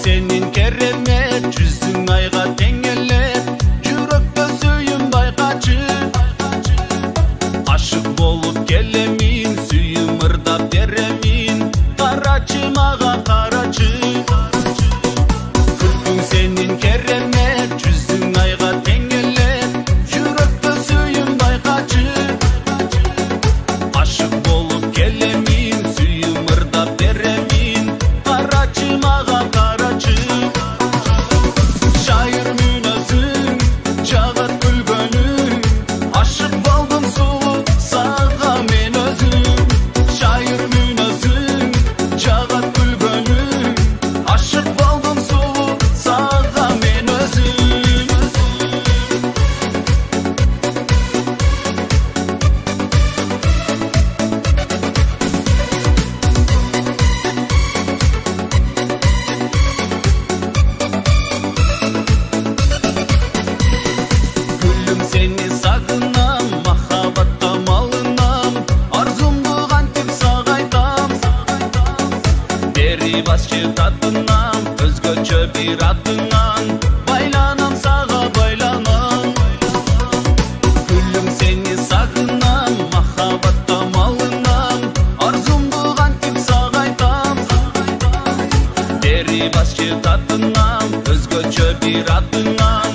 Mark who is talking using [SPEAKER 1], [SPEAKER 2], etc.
[SPEAKER 1] senin kereme, жүзің айға теңелеп, жүректе сүйім байқачы. Ашық болып келемин, сүйім ырдап беремин, қарачы маға қарачы. Күлкің сенин кереме, жүзің айға теңелеп, жүректе сүйім байқачы. Ашық болып келемин, сүйім ырдап беремин, қарачы маға қарачы. Шайыр мүнөзүң, жагат күлгөнүң, ашық болдум суу сага мен өзүм. Шайыр мүнөзүң, жагат күлгөнүң, ашық болдум суу сага мен өзүм. Gülüm seni sagınam, mahabatта малынам, арзумду кантип сагайтам. Бери басчы татынам, өзгөчө бир атыңан, байланам сага байланам. Gülüm seni sagınam, mahabatта малынам, арзумду кантип сагайтам. Бери басчы татынам, өзгөчө бир атыңан,